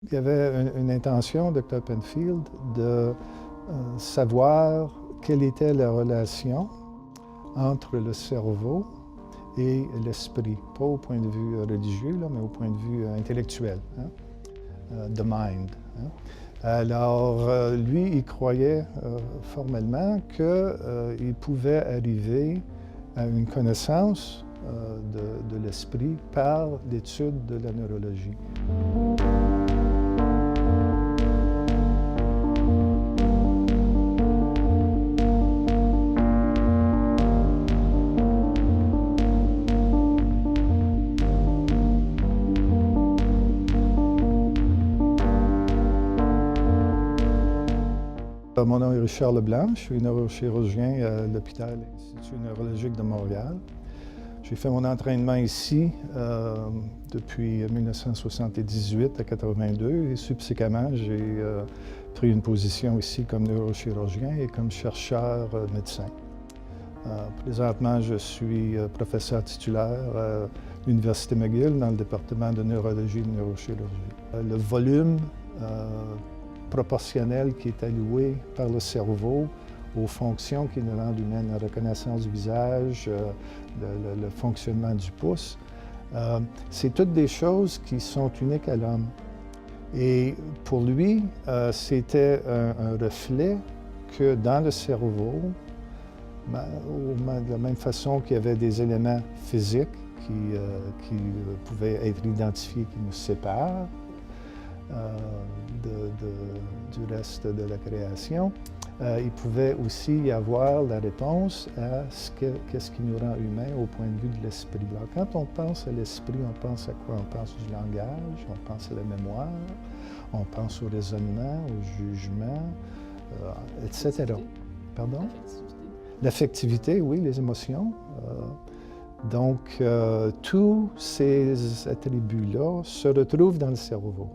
Il y avait une intention, Dr. Penfield, de savoir quelle était la relation entre le cerveau et l'esprit, pas au point de vue religieux, là, mais au point de vue intellectuel, hein? The mind. Hein? Alors, lui, il croyait formellement qu'il pouvait arriver à une connaissance de l'esprit par l'étude de la neurologie. Mon nom est Richard Leblanc, je suis neurochirurgien à l'hôpital Institut neurologique de Montréal. J'ai fait mon entraînement ici depuis 1978 à 82 et subséquemment, j'ai pris une position ici comme neurochirurgien et comme chercheur médecin. Présentement, je suis professeur titulaire à l'Université McGill dans le département de neurologie et de neurochirurgie. Le volume proportionnel qui est alloué par le aux fonctions qui nous rendent humaines, la reconnaissance du visage, le fonctionnement du pouce. C'est toutes des choses qui sont uniques à l'homme. Et pour lui, c'était un reflet que dans le cerveau, de la même façon qu'il y avait des éléments physiques qui pouvaient être identifiés, qui nous séparent du reste de la création, il pouvait aussi y avoir la réponse à qu'est-ce qui nous rend humains au point de vue de l'esprit. Alors, quand on pense à l'esprit, on pense à quoi? On pense du langage, on pense à la mémoire, on pense au raisonnement, au jugement, etc. Pardon? L'affectivité, oui, les émotions. Donc, tous ces attributs-là se retrouvent dans le cerveau.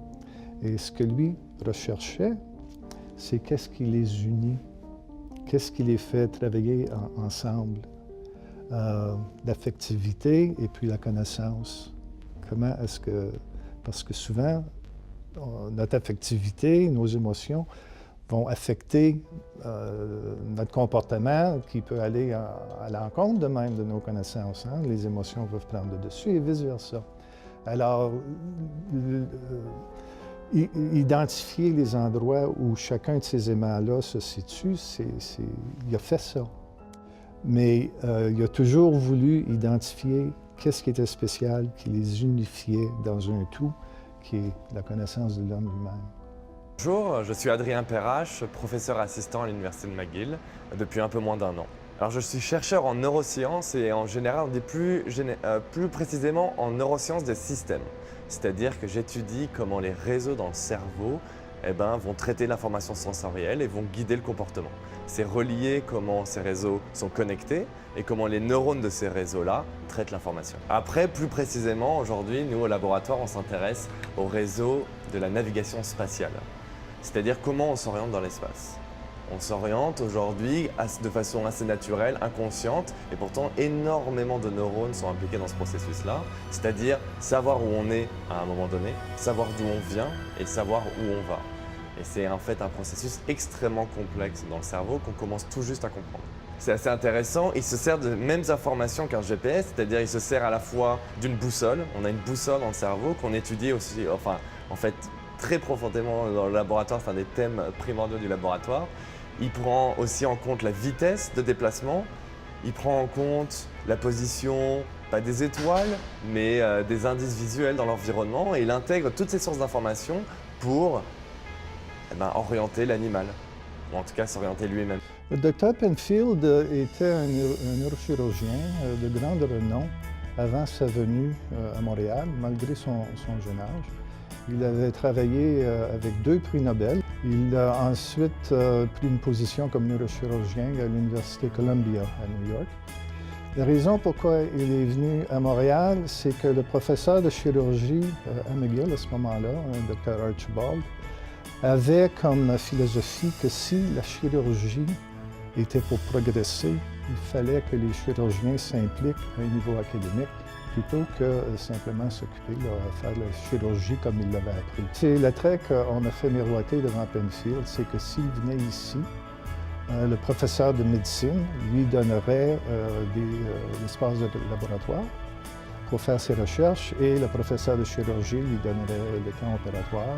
Et ce que lui recherchait, c'est qu'est-ce qui les unit, qu'est-ce qui les fait travailler ensemble. L'affectivité et puis la connaissance. Comment est-ce que... Parce que souvent, notre affectivité, nos émotions vont affecter notre comportement qui peut aller à l'encontre de même de nos connaissances. Hein? Les émotions peuvent prendre le dessus et vice-versa. Alors, identifier les endroits où chacun de ces aimants-là se situe, il a fait ça. Mais il a toujours voulu identifier qu'est-ce qui était spécial, qui les unifiait dans un tout, qui est la connaissance de l'homme lui-même. Bonjour, je suis Adrien Perrache, professeur assistant à l'Université de McGill depuis un peu moins d'1 an. Alors je suis chercheur en neurosciences et en général, on dit plus précisément en neurosciences des systèmes. C'est-à-dire que j'étudie comment les réseaux dans le cerveau vont traiter l'information sensorielle et vont guider le comportement. C'est relier comment ces réseaux sont connectés et comment les neurones de ces réseaux-là traitent l'information. Après, plus précisément, aujourd'hui, nous au laboratoire, on s'intéresse au réseau de la navigation spatiale. C'est-à-dire comment on s'oriente dans l'espace. On s'oriente aujourd'hui de façon assez naturelle, inconsciente, et pourtant énormément de neurones sont impliqués dans ce processus-là, c'est-à-dire savoir où on est à un moment donné, savoir d'où on vient et savoir où on va. Et c'est en fait un processus extrêmement complexe dans le cerveau qu'on commence tout juste à comprendre. C'est assez intéressant, il se sert de mêmes informations qu'un GPS, c'est-à-dire il se sert à la fois d'une boussole, on a une boussole dans le cerveau qu'on étudie aussi, en fait très profondément dans le laboratoire, c'est un des thèmes primordiaux du laboratoire. Il prend aussi en compte la vitesse de déplacement, il prend en compte la position, pas des étoiles, mais des indices visuels dans l'environnement et il intègre toutes ces sources d'informations pour orienter l'animal, ou en tout cas s'orienter lui-même. Le Dr. Penfield était un neurochirurgien de grande renom avant sa venue à Montréal, malgré son jeune âge. Il avait travaillé avec 2 prix Nobel. Il a ensuite pris une position comme neurochirurgien à l'Université Columbia à New York. La raison pourquoi il est venu à Montréal, c'est que le professeur de chirurgie à McGill à ce moment-là, Dr. Archibald, avait comme philosophie que si la chirurgie était pour progresser, il fallait que les chirurgiens s'impliquent à un niveau académique plutôt que simplement s'occuper de faire la chirurgie comme il l'avait appris. C'est le trait qu'on a fait miroiter devant Penfield, c'est que s'il venait ici, le professeur de médecine lui donnerait l'espace de laboratoire pour faire ses recherches et le professeur de chirurgie lui donnerait le temps opératoire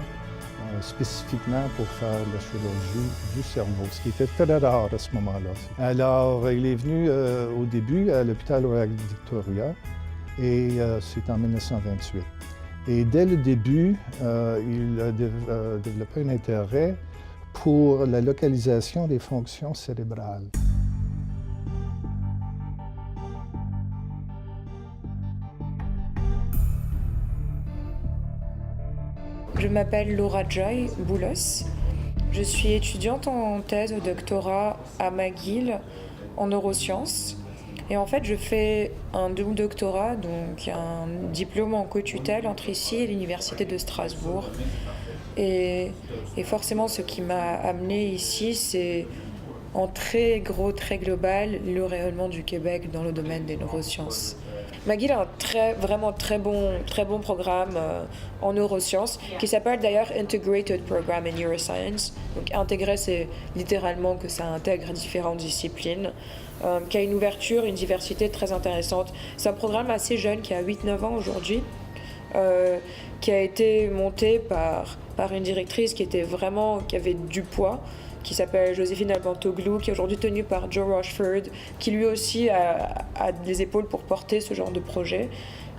spécifiquement pour faire la chirurgie du cerveau, ce qui était très rare à ce moment-là. Alors, il est venu au début à l'hôpital Royal Victoria et c'est en 1928. Et dès le début, il a développé un intérêt pour la localisation des fonctions cérébrales. Je m'appelle Laura Joy Boulos. Je suis étudiante en thèse au doctorat à McGill en neurosciences. Et en fait, je fais un double doctorat, donc un diplôme en co-tutelle entre ici et l'Université de Strasbourg. Et forcément, ce qui m'a amenée ici, c'est en très gros, très global, le rayonnement du Québec dans le domaine des neurosciences. McGill a un vraiment très bon programme en neurosciences qui s'appelle d'ailleurs Integrated Program in Neuroscience. Donc intégré, c'est littéralement que ça intègre différentes disciplines, qui a une ouverture, une diversité très intéressante. C'est un programme assez jeune qui a 8-9 ans aujourd'hui, qui a été monté par une directrice qui avait du poids, qui s'appelle Joséphine Albantoglou, qui est aujourd'hui tenue par Joe Rochford, qui lui aussi a des épaules pour porter ce genre de projet.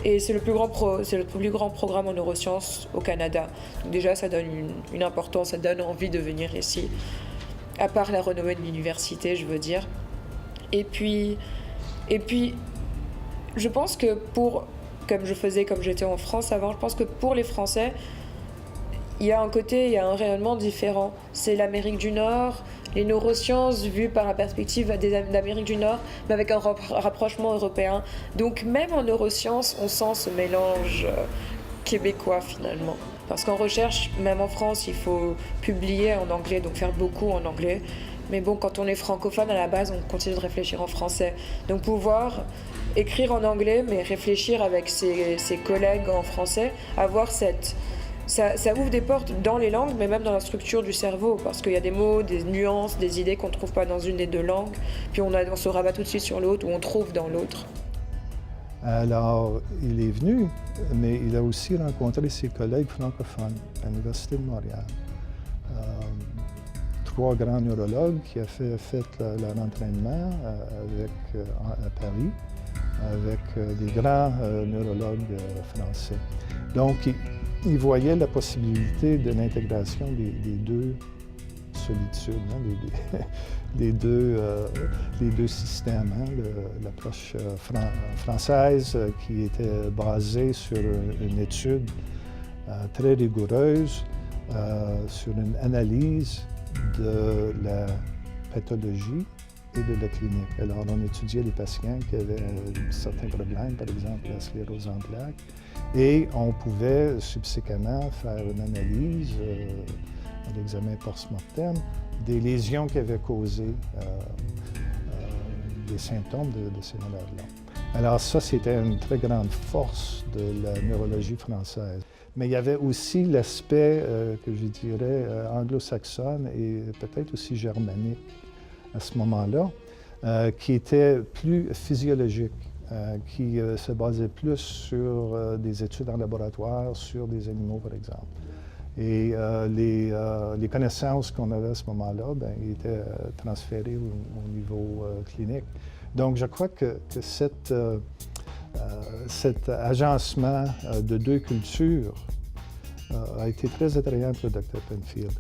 Et c'est le plus grand programme en neurosciences au Canada. Donc déjà, ça donne une importance, ça donne envie de venir ici, à part la renommée de l'université, je veux dire. Et puis je pense que comme j'étais en France avant, je pense que pour les Français, il y a un rayonnement différent. C'est l'Amérique du Nord, les neurosciences vues par la perspective d'Amérique du Nord, mais avec un rapprochement européen. Donc même en neurosciences, on sent ce mélange québécois finalement. Parce qu'en recherche, même en France, il faut publier en anglais, donc faire beaucoup en anglais. Mais bon, quand on est francophone, à la base, on continue de réfléchir en français. Donc pouvoir écrire en anglais, mais réfléchir avec ses collègues en français, avoir ça ouvre des portes dans les langues, mais même dans la structure du cerveau, parce qu'il y a des mots, des nuances, des idées qu'on ne trouve pas dans une des deux langues, puis on se rabat tout de suite sur l'autre, ou on trouve dans l'autre. Alors, il est venu, mais il a aussi rencontré ses collègues francophones à l'Université de Montréal. 3 grands neurologues qui ont fait leur entraînement à Paris, avec des grands neurologues français. Donc, il voyait la possibilité de l'intégration des deux solitudes, les deux systèmes. L'approche française qui était basée sur une étude très rigoureuse, sur une analyse de la pathologie et de la clinique. Alors, on étudiait les patients qui avaient certains problèmes, par exemple la sclérose en plaques, et on pouvait subséquemment faire une analyse à l'examen post-mortem des lésions qui avaient causé des symptômes de ces malades-là. Alors ça, c'était une très grande force de la neurologie française. Mais il y avait aussi l'aspect, que je dirais, anglo-saxonne et peut-être aussi germanique à ce moment-là, qui était plus physiologique, qui se basait plus sur des études en laboratoire, sur des animaux, par exemple. Et les connaissances qu'on avait à ce moment-là étaient transférées au niveau clinique. Donc, je crois que cet agencement de deux cultures a été très attrayant pour le Dr. Penfield.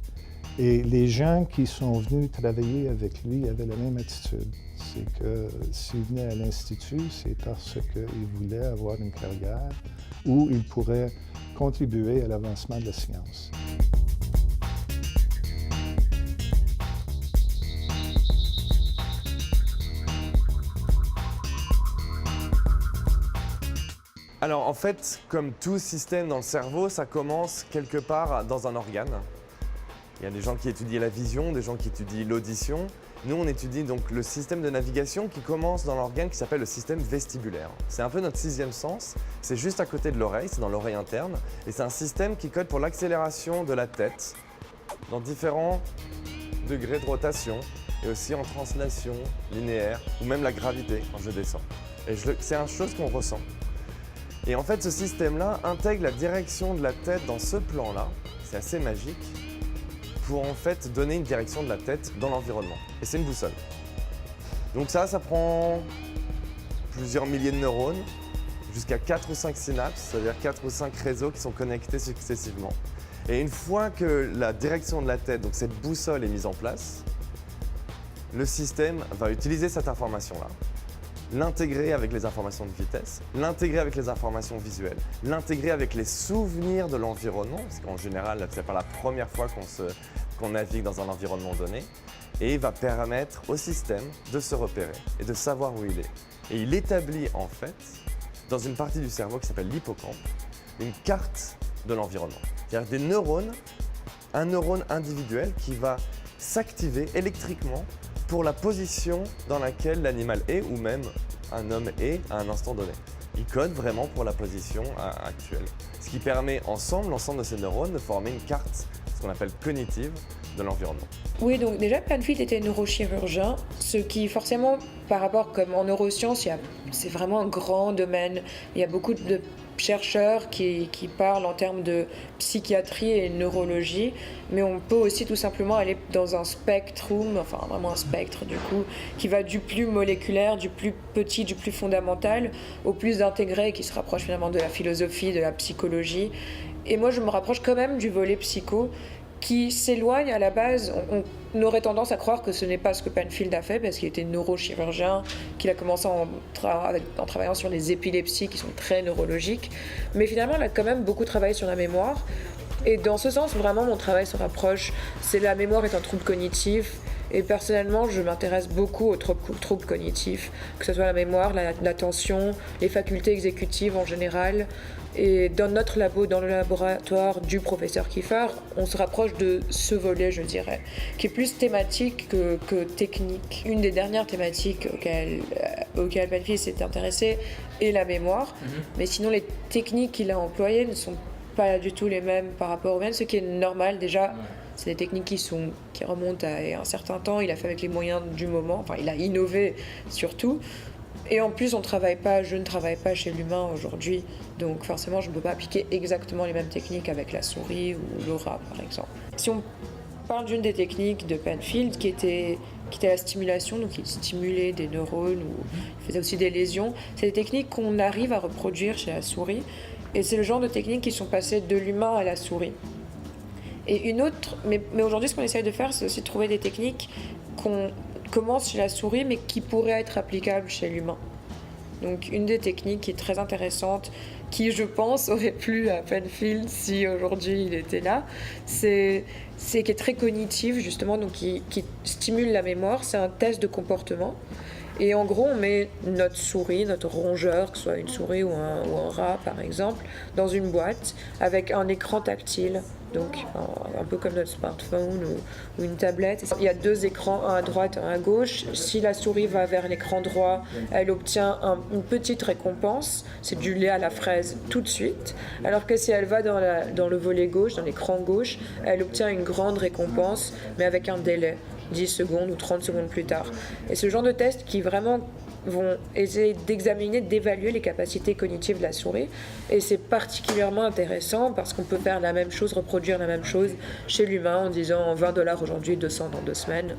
Et les gens qui sont venus travailler avec lui avaient la même attitude. C'est que s'ils venaient à l'Institut, c'est parce qu'ils voulaient avoir une carrière où ils pourraient contribuer à l'avancement de la science. Alors en fait, comme tout système dans le cerveau, ça commence quelque part dans un organe. Il y a des gens qui étudient la vision, des gens qui étudient l'audition. Nous, on étudie donc le système de navigation qui commence dans l'organe qui s'appelle le système vestibulaire. C'est un peu notre sixième sens, c'est juste à côté de l'oreille, c'est dans l'oreille interne, et c'est un système qui code pour l'accélération de la tête dans différents degrés de rotation, et aussi en translation, linéaire, ou même la gravité quand je descends. Et c'est une chose qu'on ressent. Et en fait, ce système-là intègre la direction de la tête dans ce plan-là, c'est assez magique, pour en fait donner une direction de la tête dans l'environnement. Et c'est une boussole. Donc ça prend plusieurs milliers de neurones, jusqu'à 4 ou 5 synapses, c'est-à-dire 4 ou 5 réseaux qui sont connectés successivement. Et une fois que la direction de la tête, donc cette boussole est mise en place, le système va utiliser cette information-là, l'intégrer avec les informations de vitesse, l'intégrer avec les informations visuelles, l'intégrer avec les souvenirs de l'environnement, parce qu'en général, c'est pas la première fois qu'on navigue dans un environnement donné, et va permettre au système de se repérer et de savoir où il est. Et il établit en fait, dans une partie du cerveau qui s'appelle l'hippocampe, une carte de l'environnement. C'est-à-dire des neurones, un neurone individuel qui va s'activer électriquement pour la position dans laquelle l'animal est ou même un homme est à un instant donné. Il code vraiment pour la position actuelle. Ce qui permet l'ensemble de ces neurones de former une carte, ce qu'on appelle cognitive, de l'environnement. Oui, donc déjà Penfield était neurochirurgien, ce qui forcément, par rapport comme en neurosciences, c'est vraiment un grand domaine. Il y a beaucoup de chercheurs qui parlent en termes de psychiatrie et neurologie, mais on peut aussi tout simplement aller dans un spectrum, enfin vraiment un spectre du coup, qui va du plus moléculaire, du plus petit, du plus fondamental, au plus intégré, qui se rapproche finalement de la philosophie, de la psychologie. Et moi je me rapproche quand même du volet psycho, qui s'éloigne à la base. On aurait tendance à croire que ce n'est pas ce que Penfield a fait parce qu'il était neurochirurgien, qu'il a commencé en travaillant sur les épilepsies qui sont très neurologiques. Mais finalement, il a quand même beaucoup travaillé sur la mémoire. Et dans ce sens, vraiment, mon travail se rapproche. La mémoire est un trouble cognitif. Et personnellement, je m'intéresse beaucoup aux troubles cognitifs, que ce soit la mémoire, l'attention, les facultés exécutives en général. Et dans notre labo, dans le laboratoire du professeur Kiefer, on se rapproche de ce volet, je dirais, qui est plus thématique que technique. Une des dernières thématiques auxquelles Penfield s'est intéressé est la mémoire. Mais sinon, les techniques qu'il a employées ne sont pas du tout les mêmes par rapport aux mêmes, ce qui est normal déjà. C'est des techniques qui remontent à un certain temps. Il a fait avec les moyens du moment. Enfin, il a innové surtout. Et en plus, je ne travaille pas chez l'humain aujourd'hui. Donc forcément, je ne peux pas appliquer exactement les mêmes techniques avec la souris ou le rat, par exemple. Si on parle d'une des techniques de Penfield, qui était la stimulation, donc il stimulait des neurones ou il faisait aussi des lésions, c'est des techniques qu'on arrive à reproduire chez la souris. Et c'est le genre de techniques qui sont passées de l'humain à la souris. Et une autre, mais aujourd'hui, ce qu'on essaye de faire, c'est aussi de trouver des techniques qu'on commence chez la souris, mais qui pourraient être applicables chez l'humain. Donc, une des techniques qui est très intéressante, qui, je pense, aurait plu à Penfield si aujourd'hui il était là, c'est qui est très cognitive, justement, donc qui stimule la mémoire. C'est un test de comportement. Et en gros, on met notre souris, notre rongeur, que ce soit une souris ou un rat par exemple, dans une boîte avec un écran tactile, donc un peu comme notre smartphone ou une tablette. Il y a 2 écrans, un à droite, un à gauche. Si la souris va vers l'écran droit, elle obtient une petite récompense, c'est du lait à la fraise tout de suite, alors que si elle va dans le volet gauche, dans l'écran gauche, elle obtient une grande récompense, mais avec un délai. 10 secondes ou 30 secondes plus tard. Et ce genre de tests qui vraiment vont essayer d'examiner, d'évaluer les capacités cognitives de la souris. Et c'est particulièrement intéressant parce qu'on peut faire la même chose, reproduire la même chose chez l'humain en disant $20 aujourd'hui, 200 dans 2 semaines,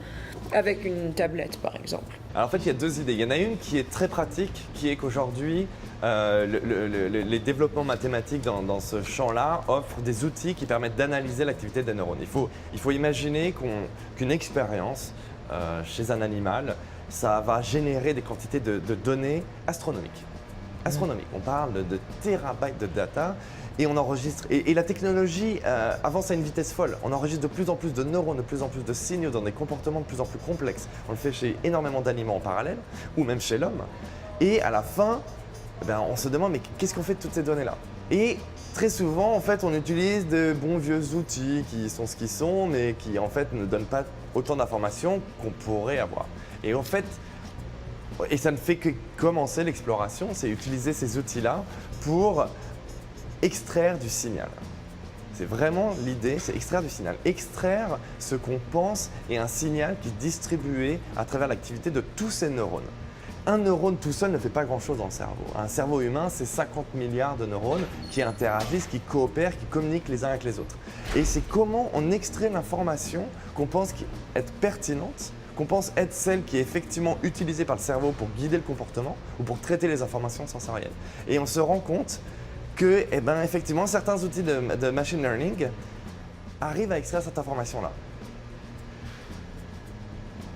avec une tablette par exemple. Alors en fait, il y a 2 idées. Il y en a une qui est très pratique, qui est qu'aujourd'hui, les développements mathématiques dans ce champ-là offrent des outils qui permettent d'analyser l'activité des neurones. Il faut imaginer qu'une expérience chez un animal, ça va générer des quantités de données astronomiques. On parle de térabytes de data et on enregistre. Et la technologie avance à une vitesse folle. On enregistre de plus en plus de neurones, de plus en plus de signaux dans des comportements de plus en plus complexes. On le fait chez énormément d'animaux en parallèle ou même chez l'homme. Et à la fin, on se demande mais qu'est-ce qu'on fait de toutes ces données-là? Et très souvent, en fait, on utilise de bons vieux outils qui sont ce qu'ils sont, mais qui, en fait, ne donnent pas autant d'informations qu'on pourrait avoir. Et en fait, et ça ne fait que commencer l'exploration, c'est utiliser ces outils-là pour extraire du signal. C'est vraiment l'idée, c'est extraire du signal. Extraire ce qu'on pense est un signal qui est distribué à travers l'activité de tous ces neurones. Un neurone tout seul ne fait pas grand-chose dans le cerveau. Un cerveau humain, c'est 50 milliards de neurones qui interagissent, qui coopèrent, qui communiquent les uns avec les autres. Et c'est comment on extrait l'information qu'on pense être pertinente, qu'on pense être celle qui est effectivement utilisée par le cerveau pour guider le comportement ou pour traiter les informations sensorielles. Et on se rend compte que, effectivement, certains outils de machine learning arrivent à extraire cette information-là.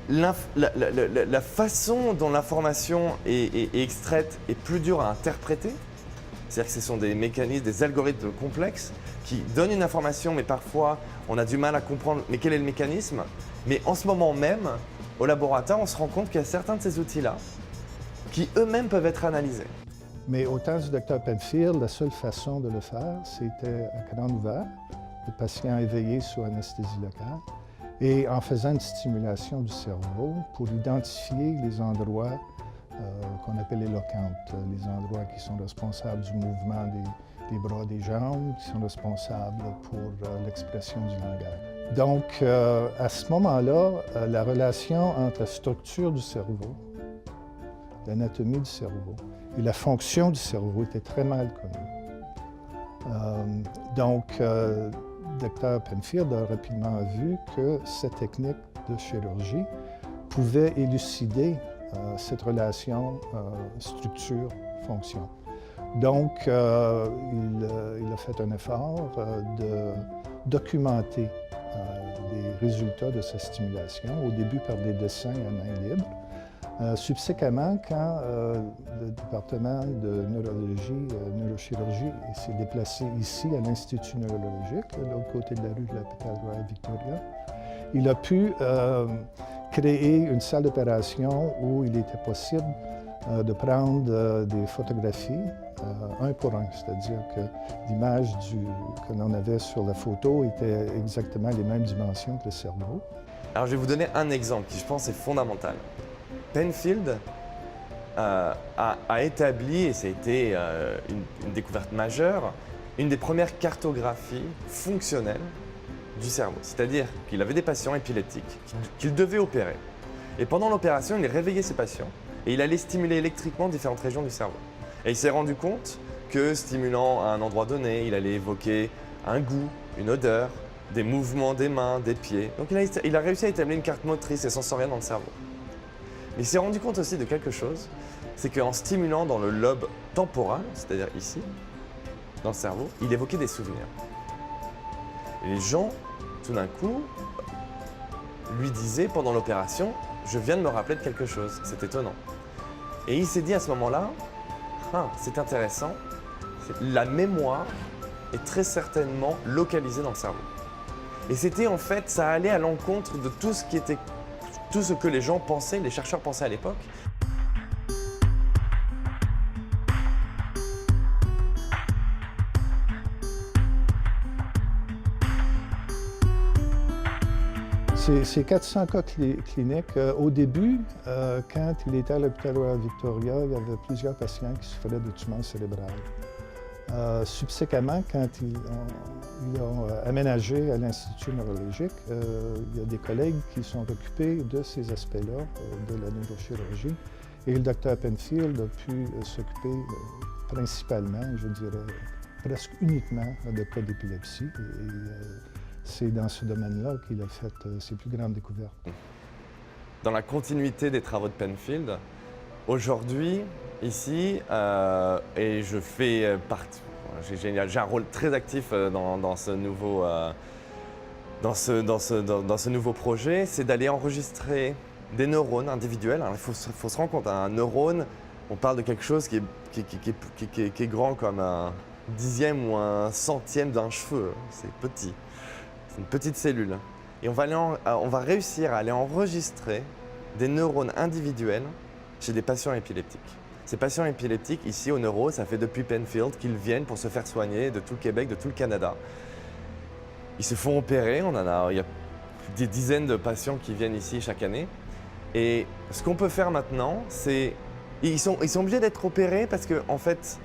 La façon dont l'information est extraite est plus dure à interpréter. C'est-à-dire que ce sont des mécanismes, des algorithmes complexes qui donnent une information, mais parfois on a du mal à comprendre mais quel est le mécanisme. Mais en ce moment même, au laboratoire, on se rend compte qu'il y a certains de ces outils-là qui eux-mêmes peuvent être analysés. Mais au temps du Dr Penfield, la seule façon de le faire, c'était à crâne ouvert, le patient éveillé sous anesthésie locale, et en faisant une stimulation du cerveau pour identifier les endroits qu'on appelle éloquentes, les endroits qui sont responsables du mouvement des bras, des jambes, qui sont responsables pour l'expression du langage. Donc, à ce moment-là, la relation entre la structure du cerveau, l'anatomie du cerveau et la fonction du cerveau était très mal connue. Dr Penfield a rapidement vu que cette technique de chirurgie pouvait élucider cette relation structure-fonction. Donc, il a fait un effort de documenter les résultats de sa stimulation, au début par des dessins à main libre. Subséquemment, quand le département de neurologie, neurochirurgie s'est déplacé ici à l'Institut neurologique, de l'autre côté de la rue de l'hôpital Royal Victoria, il a pu créer une salle d'opération où il était possible de prendre des photographies un pour un, c'est-à-dire que l'image que l'on avait sur la photo était exactement les mêmes dimensions que le cerveau. Alors je vais vous donner un exemple qui je pense est fondamental. Penfield a établi, et ça a été une découverte majeure, une des premières cartographies fonctionnelles du cerveau. C'est-à-dire qu'il avait des patients épileptiques qu'il devait opérer. Et pendant l'opération, il réveillait ses patients et il allait stimuler électriquement différentes régions du cerveau. Et il s'est rendu compte que stimulant à un endroit donné, il allait évoquer un goût, une odeur, des mouvements des mains, des pieds. Donc il a réussi à établir une carte motrice et sensorielle dans le cerveau. Mais il s'est rendu compte aussi de quelque chose, c'est qu'en stimulant dans le lobe temporal, c'est-à-dire ici, dans le cerveau, il évoquait des souvenirs. Et les gens, tout d'un coup, lui disaient pendant l'opération, je viens de me rappeler de quelque chose, c'est étonnant. Et il s'est dit à ce moment-là, c'est intéressant, la mémoire est très certainement localisée dans le cerveau. Et c'était en fait, ça allait à l'encontre de tout ce que les gens pensaient, les chercheurs pensaient à l'époque. Ces 400 cas cliniques, au début, quand il était à l'hôpital Royal Victoria, il y avait plusieurs patients qui souffraient de tumeurs cérébrales. Subséquemment, quand ils ont aménagé à l'Institut neurologique, il y a des collègues qui sont occupés de ces aspects-là, de la neurochirurgie. Et le Dr Penfield a pu s'occuper principalement, je dirais, presque uniquement de cas d'épilepsie. C'est dans ce domaine-là qu'il a fait ses plus grandes découvertes. Dans la continuité des travaux de Penfield, aujourd'hui, ici, et je fais partie, j'ai un rôle très actif dans ce nouveau projet, c'est d'aller enregistrer des neurones individuels. Alors, il faut se rendre compte, un neurone, on parle de quelque chose qui est grand comme un dixième ou un centième d'un cheveu, c'est petit. Une petite cellule. Et on va réussir à aller enregistrer des neurones individuels chez des patients épileptiques. Ces patients épileptiques, ici au Neuro, ça fait depuis Penfield qu'ils viennent pour se faire soigner de tout le Québec, de tout le Canada. Ils se font opérer, il y a des dizaines de patients qui viennent ici chaque année. Et ce qu'on peut faire maintenant, c'est... Ils sont obligés d'être opérés parce que, en fait,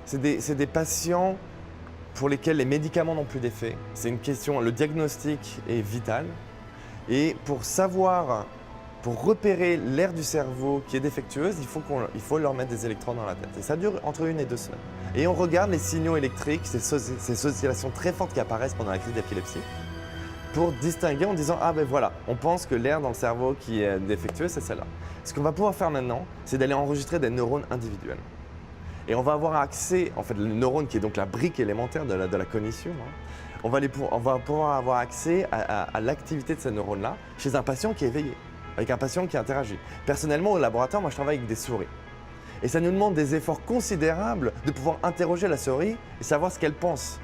c'est des patients pour lesquels les médicaments n'ont plus d'effet. C'est une question, le diagnostic est vital. Et pour repérer l'aire du cerveau qui est défectueuse, il faut leur mettre des électrodes dans la tête. Et ça dure entre 1 et 2 semaines. Et on regarde les signaux électriques, ces oscillations très fortes qui apparaissent pendant la crise d'épilepsie, pour distinguer en disant « Ah ben voilà, on pense que l'aire dans le cerveau qui est défectueuse, c'est celle-là ». Ce qu'on va pouvoir faire maintenant, c'est d'aller enregistrer des neurones individuels. Et on va avoir accès, en fait, le neurone qui est donc la brique élémentaire de la cognition, hein, on va pouvoir avoir accès à l'activité de ces neurones-là chez un patient qui est éveillé, avec un patient qui interagit. Personnellement, au laboratoire, moi je travaille avec des souris. Et ça nous demande des efforts considérables de pouvoir interroger la souris et savoir ce qu'elle pense.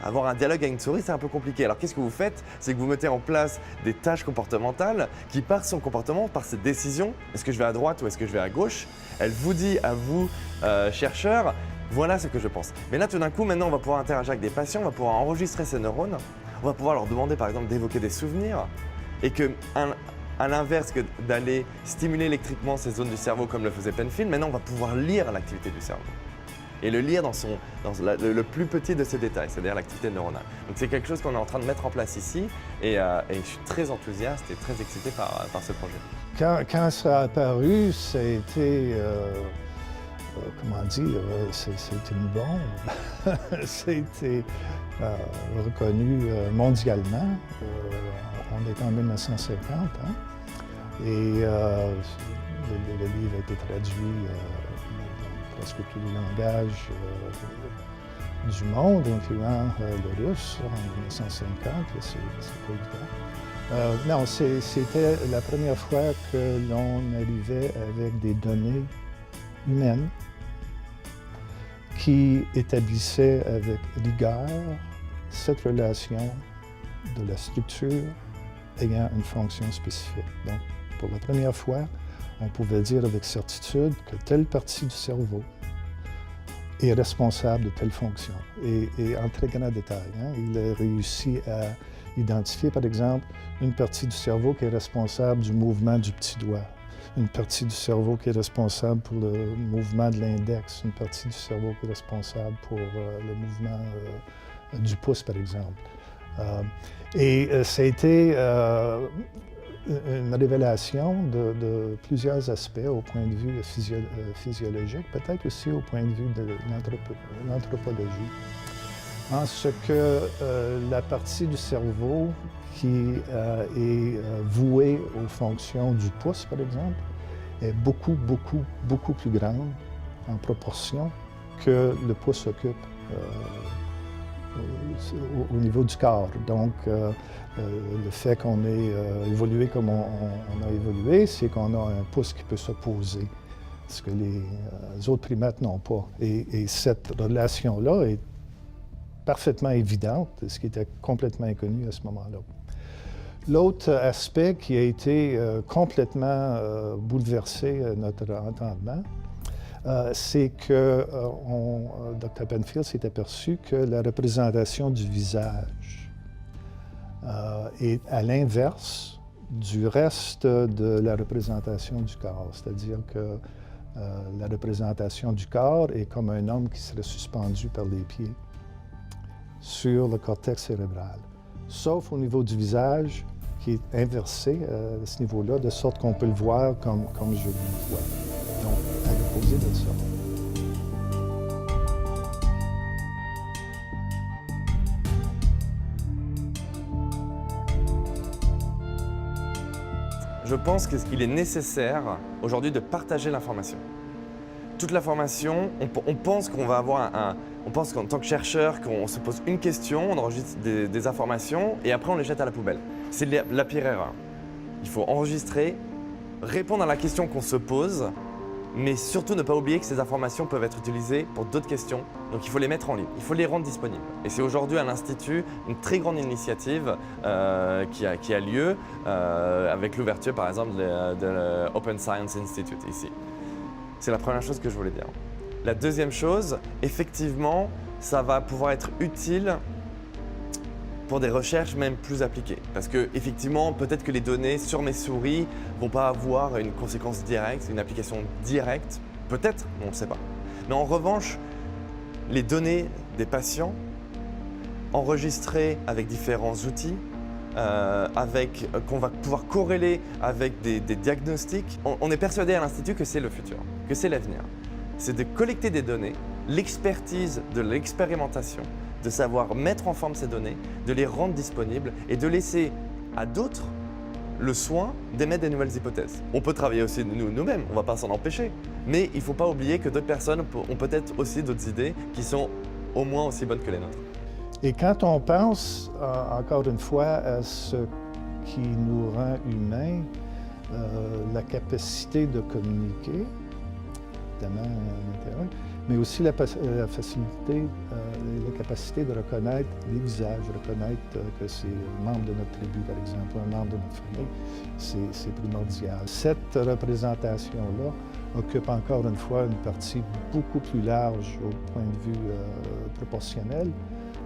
Avoir un dialogue avec une souris, c'est un peu compliqué. Alors qu'est-ce que vous faites? C'est que vous mettez en place des tâches comportementales qui, par son comportement, par ses décisions, est-ce que je vais à droite ou est-ce que je vais à gauche, elle vous dit à vous, chercheurs, voilà ce que je pense. Mais là, tout d'un coup, maintenant, on va pouvoir interagir avec des patients, on va pouvoir enregistrer ces neurones, on va pouvoir leur demander, par exemple, d'évoquer des souvenirs et que, à l'inverse que d'aller stimuler électriquement ces zones du cerveau comme le faisait Penfield, maintenant, on va pouvoir lire l'activité du cerveau. Et le lire dans le plus petit de ses détails, c'est-à-dire l'activité neuronale. Donc c'est quelque chose qu'on est en train de mettre en place ici et je suis très enthousiaste et très excité par ce projet. Quand ça a apparu, ça a été, comment dire, c'était une bombe. Ça a été reconnu mondialement. On est en 1950, hein? Et le livre a été traduit presque tous les langages du monde, incluant le russe en 1950, c'est pas évident. Non, c'était la première fois que l'on arrivait avec des données humaines qui établissaient avec rigueur cette relation de la structure ayant une fonction spécifique. Donc, pour la première fois, on pouvait dire avec certitude que telle partie du cerveau est responsable de telle fonction, et en très grand détail. Hein. Il a réussi à identifier, par exemple, une partie du cerveau qui est responsable du mouvement du petit doigt, une partie du cerveau qui est responsable pour le mouvement de l'index, une partie du cerveau qui est responsable pour le mouvement du pouce, par exemple. Ça a été une révélation de plusieurs aspects au point de vue physiologique, peut-être aussi au point de vue de l'anthropologie. En ce que la partie du cerveau qui est vouée aux fonctions du pouce, par exemple, est beaucoup plus grande en proportion que le pouce occupe au niveau du corps. Donc, le fait qu'on ait évolué comme on a évolué, c'est qu'on a un pouce qui peut s'opposer, ce que les autres primates n'ont pas. Et cette relation-là est parfaitement évidente, ce qui était complètement inconnu à ce moment-là. L'autre aspect qui a été complètement bouleversé notre entendement, c'est que Dr. Penfield s'est aperçu que la représentation du visage est à l'inverse du reste de la représentation du corps. C'est-à-dire que la représentation du corps est comme un homme qui serait suspendu par les pieds sur le cortex cérébral, sauf au niveau du visage qui est inversé à ce niveau-là, de sorte qu'on peut le voir comme je le vois. Donc, à l'opposé de ça. Je pense qu'il est nécessaire aujourd'hui de partager l'information. Toute l'information, on pense qu'on va avoir on pense qu'en tant que chercheur, qu'on se pose une question, on enregistre des informations et après on les jette à la poubelle. C'est la pire erreur. Il faut enregistrer, répondre à la question qu'on se pose, mais surtout ne pas oublier que ces informations peuvent être utilisées pour d'autres questions. Donc il faut les mettre en ligne, il faut les rendre disponibles. Et c'est aujourd'hui à l'Institut une très grande initiative qui a lieu avec l'ouverture par exemple de l'Open Science Institute ici. C'est la première chose que je voulais dire. La deuxième chose, effectivement, ça va pouvoir être utile pour des recherches même plus appliquées. Parce que effectivement, peut-être que les données sur mes souris vont pas avoir une conséquence directe, une application directe. Peut-être, on ne sait pas. Mais en revanche, les données des patients enregistrées avec différents outils, qu'on va pouvoir corréler avec des diagnostics, on est persuadé à l'Institut que c'est le futur, que c'est l'avenir. C'est de collecter des données, l'expertise de l'expérimentation, de savoir mettre en forme ces données, de les rendre disponibles et de laisser à d'autres le soin d'émettre des nouvelles hypothèses. On peut travailler aussi nous-mêmes, on ne va pas s'en empêcher, mais il ne faut pas oublier que d'autres personnes ont peut-être aussi d'autres idées qui sont au moins aussi bonnes que les nôtres. Et quand on pense, encore une fois, à ce qui nous rend humains, la capacité de communiquer, évidemment un intérêt, mais aussi la facilité, la capacité de reconnaître les visages, reconnaître que c'est un membre de notre tribu, par exemple, un membre de notre famille, c'est primordial. Cette représentation-là occupe encore une fois une partie beaucoup plus large au point de vue proportionnel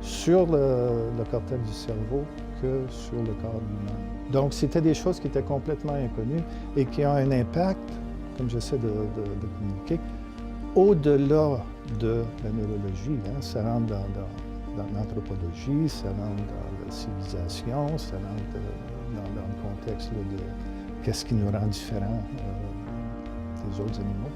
sur le cortex du cerveau que sur le corps humain. Donc, c'était des choses qui étaient complètement inconnues et qui ont un impact, comme j'essaie de communiquer, au-delà de la neurologie. Hein. Ça rentre dans l'anthropologie, ça rentre dans la civilisation, ça rentre dans le contexte là, de qu'est-ce qui nous rend différents des autres animaux.